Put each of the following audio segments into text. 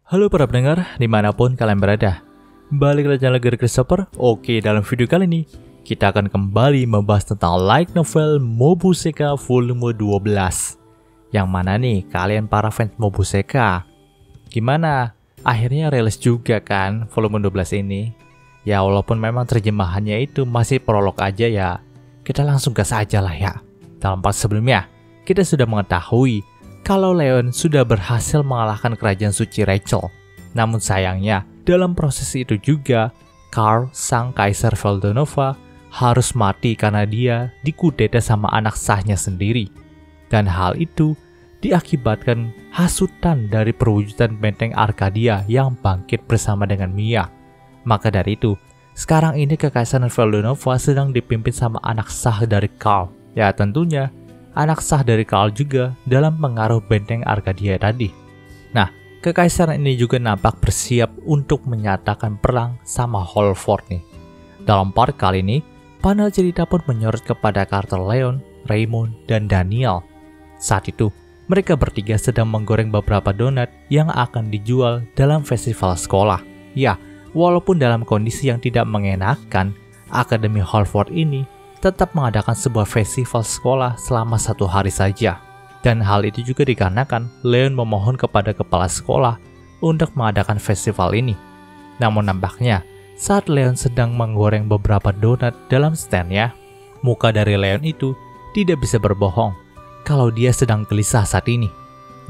Halo para pendengar, dimanapun kalian berada. Balik lagi channel Gary Christopher. Oke, dalam video kali ini kita akan kembali membahas tentang light novel Mobuseka volume 12. Yang mana nih kalian para fans Mobuseka? Gimana? Akhirnya rilis juga kan volume 12 ini? Ya walaupun memang terjemahannya itu masih prolog aja ya, kita langsung gas aja lah ya. Dalam part sebelumnya, kita sudah mengetahui kalau Leon sudah berhasil mengalahkan kerajaan suci Rachel. Namun sayangnya, dalam proses itu juga, Karl, sang Kaisar Veldonova, harus mati karena dia dikudeta sama anak sahnya sendiri. Dan hal itu diakibatkan hasutan dari perwujudan benteng Arcadia yang bangkit bersama dengan Mia. Maka dari itu, sekarang ini Kekaisaran Veldonova sedang dipimpin sama anak sah dari Karl. Ya tentunya, anak sah dari Karl juga dalam pengaruh benteng Arcadia tadi. Nah, kekaisaran ini juga nampak bersiap untuk menyatakan perang sama Holford nih. Dalam part kali ini, panel cerita pun menyorot kepada karakter Leon, Raymond, dan Daniel. Saat itu, mereka bertiga sedang menggoreng beberapa donat yang akan dijual dalam festival sekolah. Ya, walaupun dalam kondisi yang tidak mengenakan, Akademi Holford ini tetap mengadakan sebuah festival sekolah selama 1 hari saja. Dan hal itu juga dikarenakan Leon memohon kepada kepala sekolah untuk mengadakan festival ini. Namun nampaknya, saat Leon sedang menggoreng beberapa donat dalam standnya, muka dari Leon itu tidak bisa berbohong kalau dia sedang gelisah saat ini.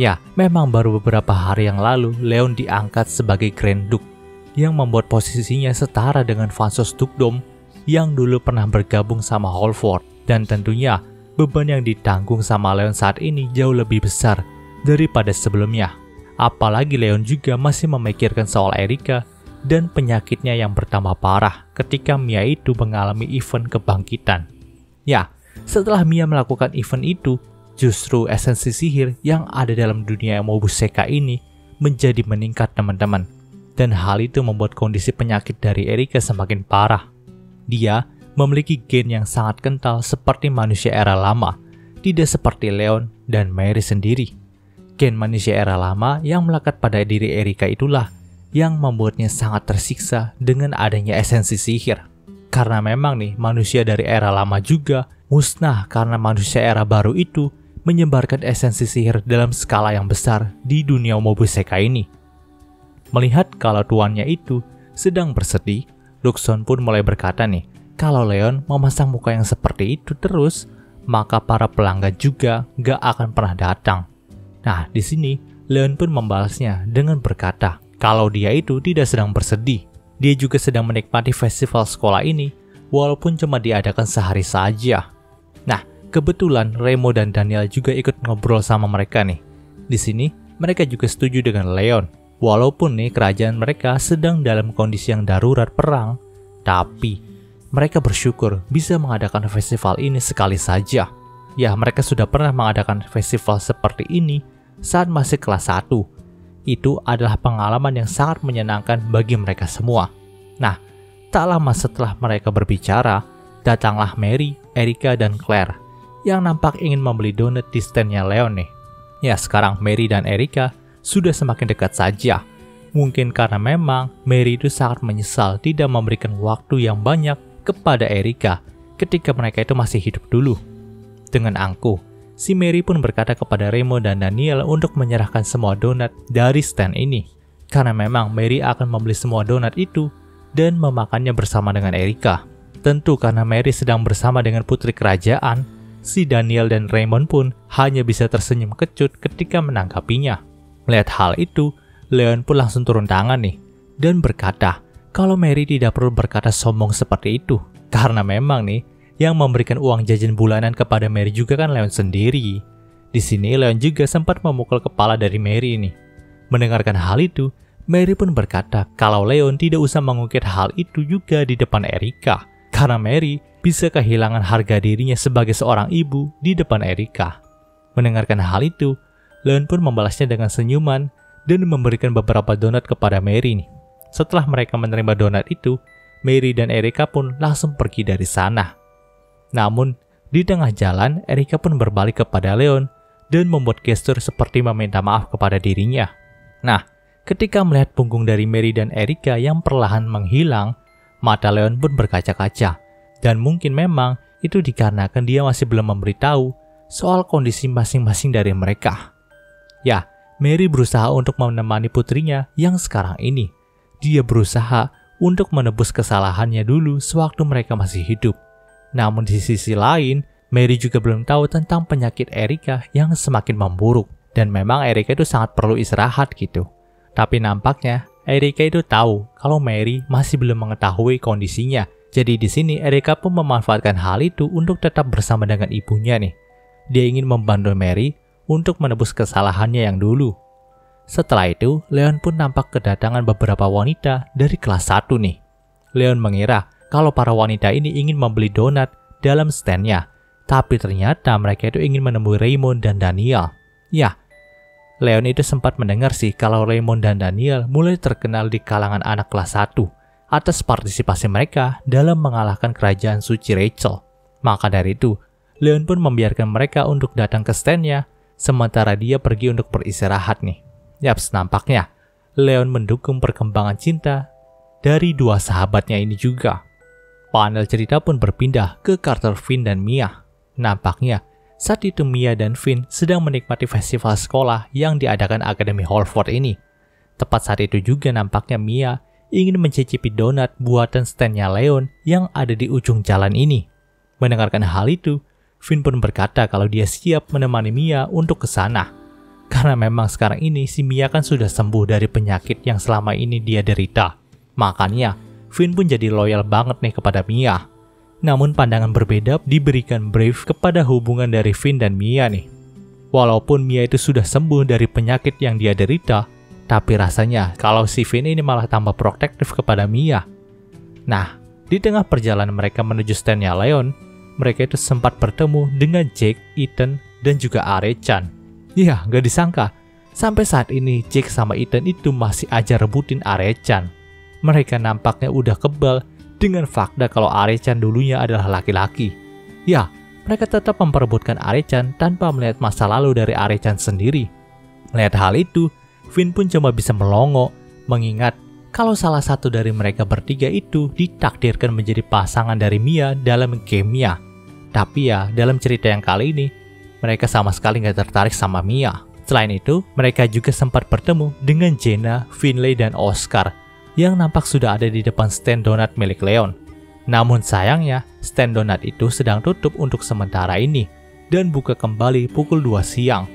Ya, memang baru beberapa hari yang lalu Leon diangkat sebagai Grand Duke, yang membuat posisinya setara dengan Vansos Dukdom yang dulu pernah bergabung sama Holford. Dan tentunya beban yang ditanggung sama Leon saat ini jauh lebih besar daripada sebelumnya. Apalagi Leon juga masih memikirkan soal Erika dan penyakitnya yang bertambah parah ketika Mia itu mengalami event kebangkitan. Ya, setelah Mia melakukan event itu, justru esensi sihir yang ada dalam dunia Mobuseka ini menjadi meningkat teman-teman. Dan hal itu membuat kondisi penyakit dari Erika semakin parah. Dia memiliki gen yang sangat kental seperti manusia era lama, tidak seperti Leon dan Mary sendiri. Gen manusia era lama yang melekat pada diri Erika itulah yang membuatnya sangat tersiksa dengan adanya esensi sihir. Karena memang nih manusia dari era lama juga musnah karena manusia era baru itu menyebarkan esensi sihir dalam skala yang besar di dunia Mobuseka ini. Melihat kalau tuannya itu sedang bersedih, Luxon pun mulai berkata nih, kalau Leon memasang muka yang seperti itu terus, maka para pelanggan juga gak akan pernah datang. Nah, di sini Leon pun membalasnya dengan berkata, kalau dia itu tidak sedang bersedih. Dia juga sedang menikmati festival sekolah ini, walaupun cuma diadakan sehari saja. Nah, kebetulan Remo dan Daniel juga ikut ngobrol sama mereka nih. Di sini, mereka juga setuju dengan Leon. Walaupun nih kerajaan mereka sedang dalam kondisi yang darurat perang, tapi mereka bersyukur bisa mengadakan festival ini sekali saja. Ya, mereka sudah pernah mengadakan festival seperti ini saat masih kelas 1. Itu adalah pengalaman yang sangat menyenangkan bagi mereka semua. Nah, tak lama setelah mereka berbicara, datanglah Mary, Erika, dan Claire yang nampak ingin membeli donat di standnya Leon nih. Ya, sekarang Mary dan Erika sudah semakin dekat saja. Mungkin karena memang Mary itu sangat menyesal tidak memberikan waktu yang banyak kepada Erika ketika mereka itu masih hidup dulu. Dengan angkuh, si Mary pun berkata kepada Remo dan Daniel untuk menyerahkan semua donat dari stand ini. Karena memang Mary akan membeli semua donat itu dan memakannya bersama dengan Erika. Tentu karena Mary sedang bersama dengan putri kerajaan, si Daniel dan Raymond pun hanya bisa tersenyum kecut ketika menanggapinya. Melihat hal itu, Leon pun langsung turun tangan nih dan berkata kalau Mary tidak perlu berkata sombong seperti itu. Karena memang nih yang memberikan uang jajan bulanan kepada Mary juga kan Leon sendiri. Di sini Leon juga sempat memukul kepala dari Mary nih. Mendengarkan hal itu, Mary pun berkata kalau Leon tidak usah mengungkit hal itu juga di depan Erika. Karena Mary bisa kehilangan harga dirinya sebagai seorang ibu di depan Erika. Mendengarkan hal itu, Leon pun membalasnya dengan senyuman dan memberikan beberapa donat kepada Mary nih. Setelah mereka menerima donat itu, Mary dan Erika pun langsung pergi dari sana. Namun, di tengah jalan, Erika pun berbalik kepada Leon dan membuat gestur seperti meminta maaf kepada dirinya. Nah, Ketika melihat punggung dari Mary dan Erika yang perlahan menghilang, mata Leon pun berkaca-kaca. Dan mungkin memang itu dikarenakan dia masih belum memberitahu soal kondisi masing-masing dari mereka. Ya, Mary berusaha untuk menemani putrinya yang sekarang ini. Dia berusaha untuk menebus kesalahannya dulu sewaktu mereka masih hidup. Namun di sisi lain, Mary juga belum tahu tentang penyakit Erika yang semakin memburuk. Dan memang Erika itu sangat perlu istirahat gitu. Tapi nampaknya Erika itu tahu kalau Mary masih belum mengetahui kondisinya. Jadi di sini Erika pun memanfaatkan hal itu untuk tetap bersama dengan ibunya nih. Dia ingin membantu Mary untuk menebus kesalahannya yang dulu. Setelah itu, Leon pun nampak kedatangan beberapa wanita dari kelas 1 nih. Leon mengira kalau para wanita ini ingin membeli donat dalam standnya. Tapi ternyata mereka itu ingin menemui Raymond dan Daniel. Ya, Leon itu sempat mendengar sih kalau Raymond dan Daniel mulai terkenal di kalangan anak kelas 1 atas partisipasi mereka dalam mengalahkan kerajaan suci Rachel. Maka dari itu, Leon pun membiarkan mereka untuk datang ke standnya, sementara dia pergi untuk beristirahat nih. Yaps, nampaknya Leon mendukung perkembangan cinta dari dua sahabatnya ini juga. Panel cerita pun berpindah ke karakter Finn dan Mia. Nampaknya saat itu Mia dan Finn sedang menikmati festival sekolah yang diadakan Akademi Holford ini. Tepat saat itu juga nampaknya Mia ingin mencicipi donat buatan standnya Leon yang ada di ujung jalan ini. Mendengarkan hal itu, Finn pun berkata kalau dia siap menemani Mia untuk ke sana. Karena memang sekarang ini si Mia kan sudah sembuh dari penyakit yang selama ini dia derita. Makanya Finn pun jadi loyal banget nih kepada Mia. Namun pandangan berbeda diberikan Brave kepada hubungan dari Finn dan Mia nih. Walaupun Mia itu sudah sembuh dari penyakit yang dia derita, tapi rasanya kalau si Finn ini malah tambah protektif kepada Mia. Nah, di tengah perjalanan mereka menuju standnya Leon, mereka itu sempat bertemu dengan Jake, Ethan, dan juga Are-chan. Ya, gak disangka, sampai saat ini Jake sama Ethan itu masih aja rebutin Are-chan. Mereka nampaknya udah kebal dengan fakta kalau Are-chan dulunya adalah laki-laki. Ya, mereka tetap memperebutkan Are-chan tanpa melihat masa lalu dari Are-chan sendiri. Melihat hal itu, Finn pun cuma bisa melongo, mengingat kalau salah satu dari mereka bertiga itu ditakdirkan menjadi pasangan dari Mia dalam game Mia. Tapi ya, dalam cerita yang kali ini, mereka sama sekali nggak tertarik sama Mia. Selain itu, mereka juga sempat bertemu dengan Jenna, Finlay, dan Oscar yang nampak sudah ada di depan stand donat milik Leon. Namun sayangnya, stand donat itu sedang tutup untuk sementara ini dan buka kembali pukul 2 siang.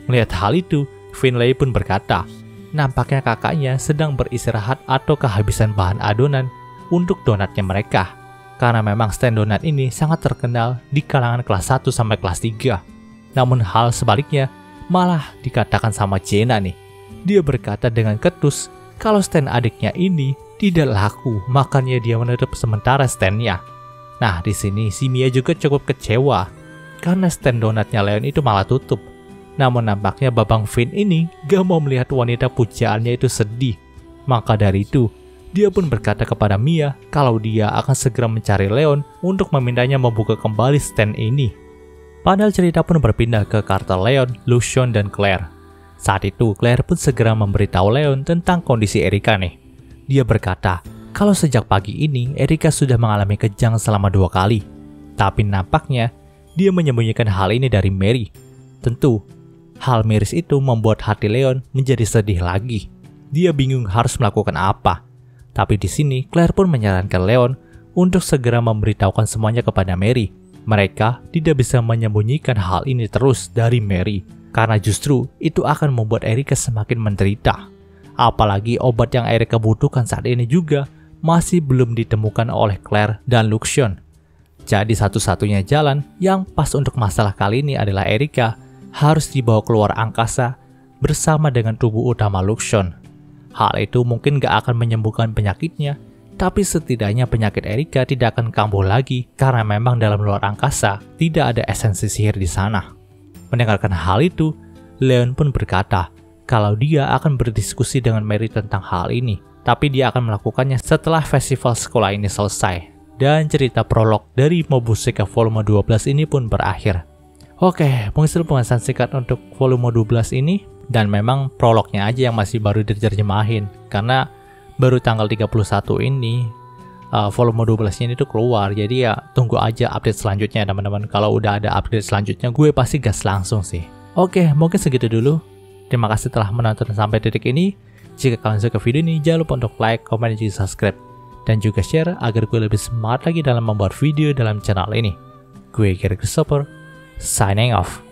Melihat hal itu, Finlay pun berkata, nampaknya kakaknya sedang beristirahat atau kehabisan bahan adonan untuk donatnya mereka. Karena memang stand donat ini sangat terkenal di kalangan kelas 1 sampai kelas 3. Namun hal sebaliknya malah dikatakan sama Jenna nih. Dia berkata dengan ketus kalau stand adiknya ini tidak laku, makanya dia menutup sementara standnya. Nah, di sini si Mia juga cukup kecewa karena stand donatnya Leon itu malah tutup. Namun nampaknya Babang Finn ini gak mau melihat wanita pujaannya itu sedih. Maka dari itu, dia pun berkata kepada Mia kalau dia akan segera mencari Leon untuk memintanya membuka kembali stand ini. Panel cerita pun berpindah ke karakter Leon, Lucian, dan Claire. Saat itu, Claire pun segera memberitahu Leon tentang kondisi Erika nih. Dia berkata, kalau sejak pagi ini, Erika sudah mengalami kejang selama 2 kali. Tapi nampaknya, dia menyembunyikan hal ini dari Mary. Tentu, hal miris itu membuat hati Leon menjadi sedih lagi. Dia bingung harus melakukan apa. Tapi di sini, Claire pun menyarankan Leon untuk segera memberitahukan semuanya kepada Mary. Mereka tidak bisa menyembunyikan hal ini terus dari Mary. Karena justru itu akan membuat Erika semakin menderita. Apalagi obat yang Erika butuhkan saat ini juga masih belum ditemukan oleh Claire dan Lucian. Jadi satu-satunya jalan yang pas untuk masalah kali ini adalah Erika harus dibawa keluar angkasa bersama dengan tubuh utama Lucian. Hal itu mungkin gak akan menyembuhkan penyakitnya, tapi setidaknya penyakit Erika tidak akan kambuh lagi karena memang dalam luar angkasa tidak ada esensi sihir di sana. Mendengarkan hal itu, Leon pun berkata kalau dia akan berdiskusi dengan Mary tentang hal ini, tapi dia akan melakukannya setelah festival sekolah ini selesai. Dan cerita prolog dari Mobuseka volume 12 ini pun berakhir. Oke, mungkin pembahasan singkat untuk volume 12 ini. Dan memang prolognya aja yang masih baru diterjemahin, karena baru tanggal 31 ini volume 12 ini tuh keluar. Jadi ya tunggu aja update selanjutnya teman-teman. Kalau udah ada update selanjutnya gue pasti gas langsung sih. Oke, mungkin segitu dulu. Terima kasih telah menonton sampai titik ini. Jika kalian suka video ini, jangan lupa untuk like, komen, dan juga subscribe. Dan juga share agar gue lebih semangat lagi dalam membuat video dalam channel ini. Gue Gary Christopher, signing off.